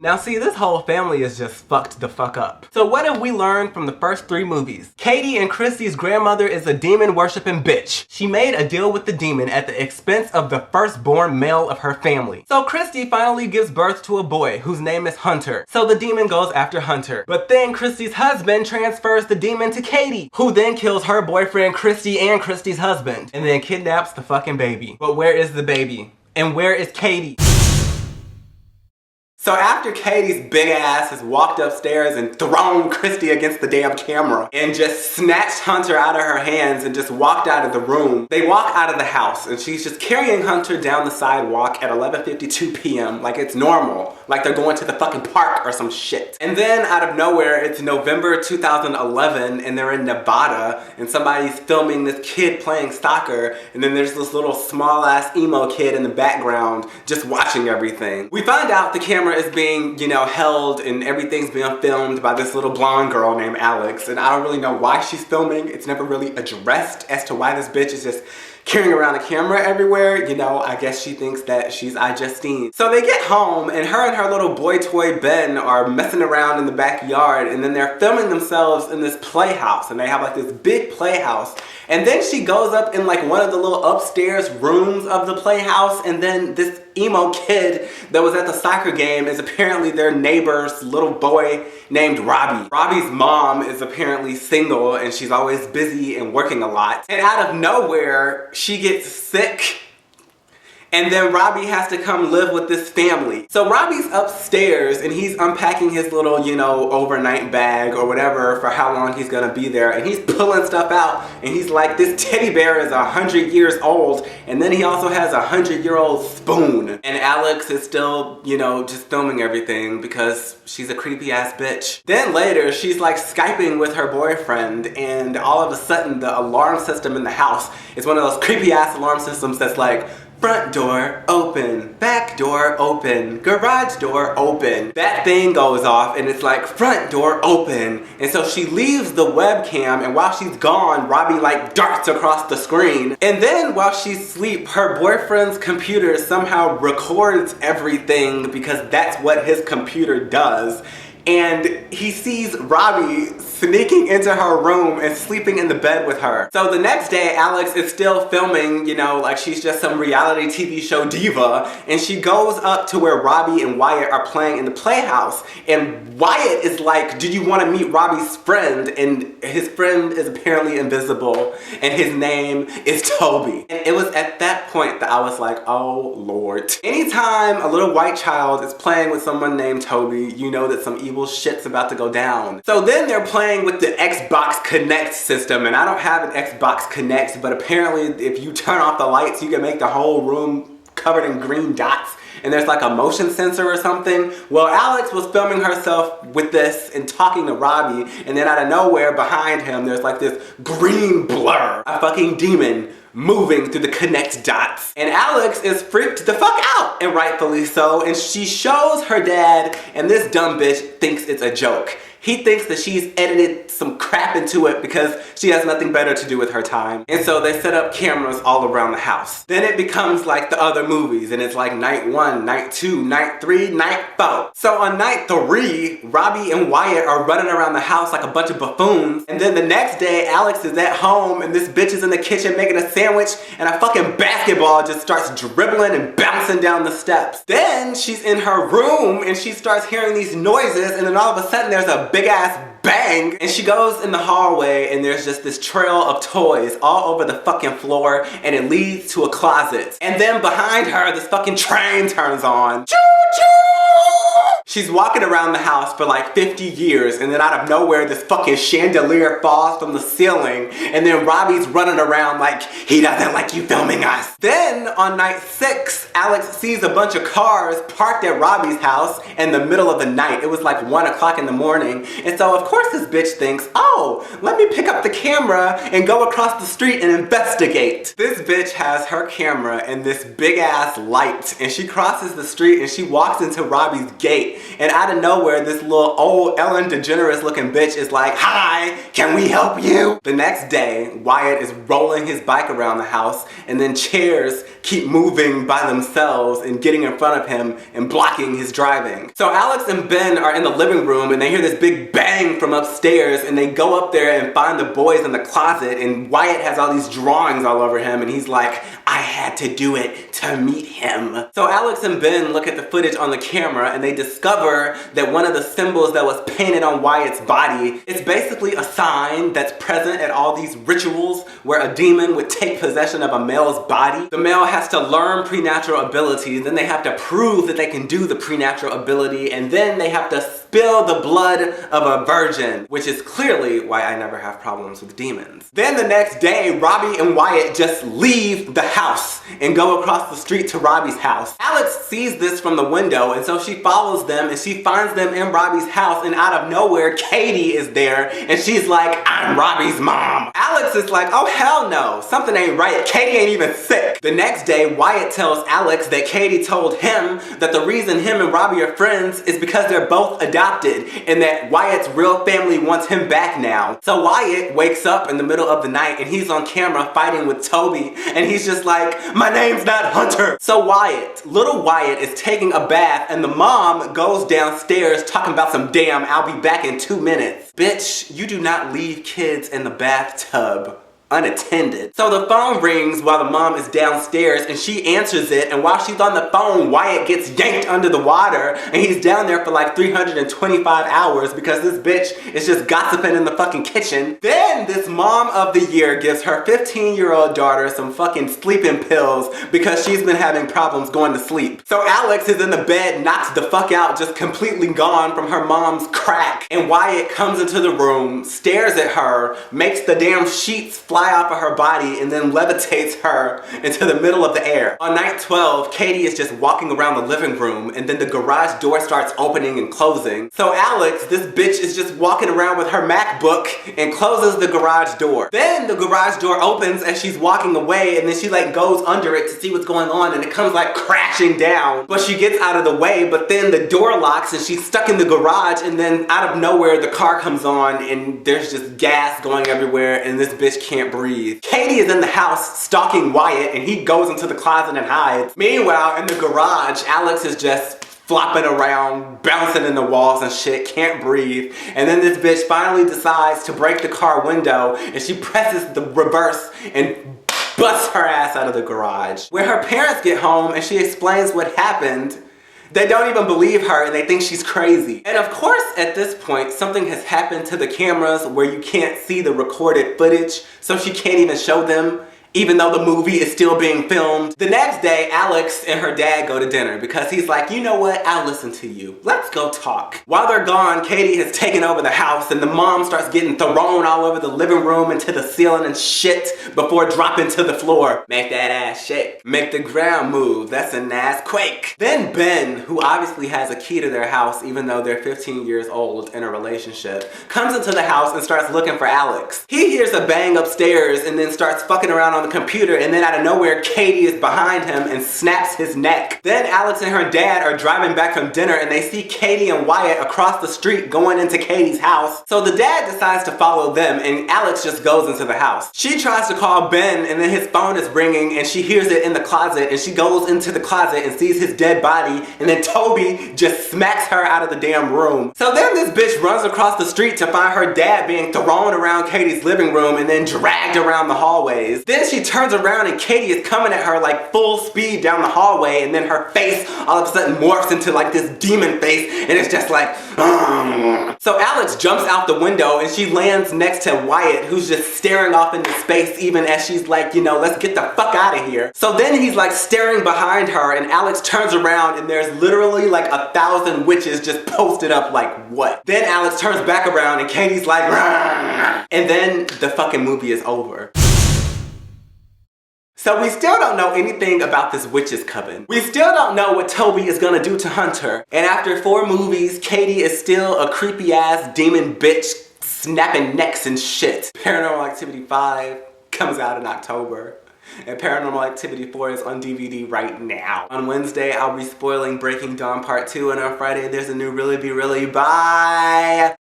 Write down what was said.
Now see, this whole family is just fucked the fuck up. So what have we learned from the first 3 movies? Katie and Christy's grandmother is a demon-worshipping bitch. She made a deal with the demon at the expense of the firstborn male of her family. So Christy finally gives birth to a boy whose name is Hunter. So the demon goes after Hunter. But then Christy's husband transfers the demon to Katie, who then kills her boyfriend Christy and Christy's husband, and then kidnaps the fucking baby. But where is the baby? And where is Katie? So after Katie's big ass has walked upstairs and thrown Christy against the damn camera and just snatched Hunter out of her hands and just walked out of the room, they walk out of the house and she's just carrying Hunter down the sidewalk at 11:52 p.m. like it's normal, like they're going to the fucking park or some shit. And then out of nowhere, it's November 2011 and they're in Nevada and somebody's filming this kid playing soccer, and then there's this little small ass emo kid in the background just watching everything. We find out the camera is being, held and everything's being filmed by this little blonde girl named Alex, and I don't really know why she's filming. It's never really addressed as to why this bitch is just carrying around a camera everywhere. I guess she thinks that she's iJustine. So they get home and her little boy toy Ben are messing around in the backyard, and then they're filming themselves in this playhouse, and they have like this big playhouse. And then she goes up in like one of the little upstairs rooms of the playhouse, and then this emo kid that was at the soccer game is apparently their neighbor's little boy named Robbie. Robbie's mom is apparently single and she's always busy and working a lot. And out of nowhere, she gets sick. And then Robbie has to come live with this family. So Robbie's upstairs and he's unpacking his little, overnight bag or whatever for how long he's gonna be there. And he's pulling stuff out and he's like, this teddy bear is 100 years old. And then he also has a 100-year-old spoon. And Alex is still, just filming everything because she's a creepy ass bitch. Then later, she's like Skyping with her boyfriend, and all of a sudden the alarm system in the house is one of those creepy ass alarm systems that's like, front door open, back door open, garage door open. That thing goes off and it's like, front door open. And so she leaves the webcam, and while she's gone, Robbie like darts across the screen. And then while she's asleep, her boyfriend's computer somehow records everything because that's what his computer does. And he sees Robbie sneaking into her room and sleeping in the bed with her. So the next day, Alex is still filming, like she's just some reality TV show diva, and she goes up to where Robbie and Wyatt are playing in the playhouse, and Wyatt is like, do you want to meet Robbie's friend? And his friend is apparently invisible, and his name is Toby. And it was at that point that I was like, oh Lord. Anytime a little white child is playing with someone named Toby, you know that some evil shit's about to go down. So then they're playing with the Xbox Connect system, and I don't have an Xbox Connect, but apparently if you turn off the lights, you can make the whole room covered in green dots, and there's like a motion sensor or something. Well, Alex was filming herself with this and talking to Robbie, and then out of nowhere behind him, there's like this green blur, a fucking demon moving through the Connect dots. And Alex is freaked the fuck out, and rightfully so, and she shows her dad, and this dumb bitch thinks it's a joke. He thinks that she's edited some crap into it because she has nothing better to do with her time. And so they set up cameras all around the house. Then it becomes like the other movies, and it's like night 1, night 2, night 3, night 4. So on night 3, Robbie and Wyatt are running around the house like a bunch of buffoons. And then the next day, Alex is at home and this bitch is in the kitchen making a sandwich, and a fucking basketball just starts dribbling and bouncing down the steps. Then she's in her room and she starts hearing these noises, and then all of a sudden there's a big ass bang, and she goes in the hallway and there's just this trail of toys all over the fucking floor, and it leads to a closet. And then behind her, this fucking train turns on. Choo choo! She's walking around the house for like 50 years, and then out of nowhere, this fucking chandelier falls from the ceiling, and then Robbie's running around like, he doesn't like you filming us. Then on night 6, Alex sees a bunch of cars parked at Robbie's house in the middle of the night. It was like 1 o'clock in the morning, and so of course this bitch thinks, oh, let me pick up the camera and go across the street and investigate. This bitch has her camera and this big ass light, and she crosses the street and she walks into Robbie's gate, and out of nowhere, this little old Ellen DeGeneres looking bitch is like, "Hi, can we help you?" The next day, Wyatt is rolling his bike around the house, and then chairs keep moving by themselves and getting in front of him and blocking his driving. So Alex and Ben are in the living room, and they hear this big bang from upstairs, and they go up there and find the boys in the closet, and Wyatt has all these drawings all over him, and he's like, "I had to do it to meet him." So Alex and Ben look at the footage on the camera, and they discover that one of the symbols that was painted on Wyatt's body is basically a sign that's present at all these rituals where a demon would take possession of a male's body. The male has to learn preternatural ability, then they have to prove that they can do the preternatural ability, and then they have to spill the blood of a virgin, which is clearly why I never have problems with demons. Then the next day, Robbie and Wyatt just leave the house and go across the street to Robbie's house. Alex sees this from the window, and so she follows them and she finds them in Robbie's house, and out of nowhere, Katie is there, and she's like, "I'm Robbie's mom." Alex is like, "Oh hell no, something ain't right. Katie ain't even sick." The next day, Wyatt tells Alex that Katie told him that the reason him and Robbie are friends is because they're both adopted, and that Wyatt's real family wants him back now. So Wyatt wakes up in the middle of the night, and he's on camera fighting with Toby, and he's just like, "My name's not Hunter." So little Wyatt is taking a bath, and the mom goes downstairs talking about some damn "I'll be back in 2 minutes." Bitch, you do not leave kids in the bathtub unattended. So the phone rings while the mom is downstairs, and she answers it, and while she's on the phone, Wyatt gets yanked under the water, and he's down there for like 325 hours because this bitch is just gossiping in the fucking kitchen. Then this mom of the year gives her 15-year-old daughter some fucking sleeping pills because she's been having problems going to sleep. So Alex is in the bed, knocks the fuck out, just completely gone from her mom's crack, and Wyatt comes into the room, stares at her, makes the damn sheets fly off of her body, and then levitates her into the middle of the air. On night 12, Katie is just walking around the living room, and then the garage door starts opening and closing. So Alex, this bitch, is just walking around with her MacBook and closes the garage door. Then the garage door opens as she's walking away, and then she like goes under it to see what's going on, and it comes like crashing down. But she gets out of the way, but then the door locks and she's stuck in the garage, and then out of nowhere the car comes on and there's just gas going everywhere, and this bitch can't breathe. Katie is in the house stalking Wyatt, and he goes into the closet and hides. Meanwhile, in the garage, Alex is just flopping around, bouncing in the walls and shit, can't breathe. And then this bitch finally decides to break the car window, and she presses the reverse and busts her ass out of the garage. When her parents get home and she explains what happened, they don't even believe her, and they think she's crazy. And of course, at this point, something has happened to the cameras where you can't see the recorded footage, so she can't even show them, even though the movie is still being filmed. The next day, Alex and her dad go to dinner because he's like, "You know what? I'll listen to you. Let's go talk." While they're gone, Katie has taken over the house, and the mom starts getting thrown all over the living room and to the ceiling and shit before dropping to the floor. Make that ass shake. Make the ground move. That's a nice quake. Then Ben, who obviously has a key to their house even though they're 15 years old in a relationship, comes into the house and starts looking for Alex. He hears a bang upstairs and then starts fucking around on the computer, and then out of nowhere, Katie is behind him and snaps his neck. Then Alex and her dad are driving back from dinner, and they see Katie and Wyatt across the street going into Katie's house. So the dad decides to follow them, and Alex just goes into the house. She tries to call Ben, and then his phone is ringing, and she hears it in the closet, and she goes into the closet and sees his dead body, and then Toby just smacks her out of the damn room. So then this bitch runs across the street to find her dad being thrown around Katie's living room and then dragged around the hallways. Then she turns around and Katie is coming at her like full speed down the hallway, and then her face all of a sudden morphs into like this demon face, and it's just like, "Ugh." So Alex jumps out the window and she lands next to Wyatt, who's just staring off into space even as she's like, let's get the fuck out of here. So then he's like staring behind her, and Alex turns around and there's literally like 1,000 witches just posted up like what? Then Alex turns back around and Katie's like, "Rah!" And then the fucking movie is over. So we still don't know anything about this witch's coven. We still don't know what Toby is gonna do to Hunter. And after 4 movies, Katie is still a creepy ass demon bitch snapping necks and shit. Paranormal Activity 5 comes out in October. And Paranormal Activity 4 is on DVD right now. On Wednesday, I'll be spoiling Breaking Dawn Part 2, and on Friday, there's a new Really Be Really. Bye!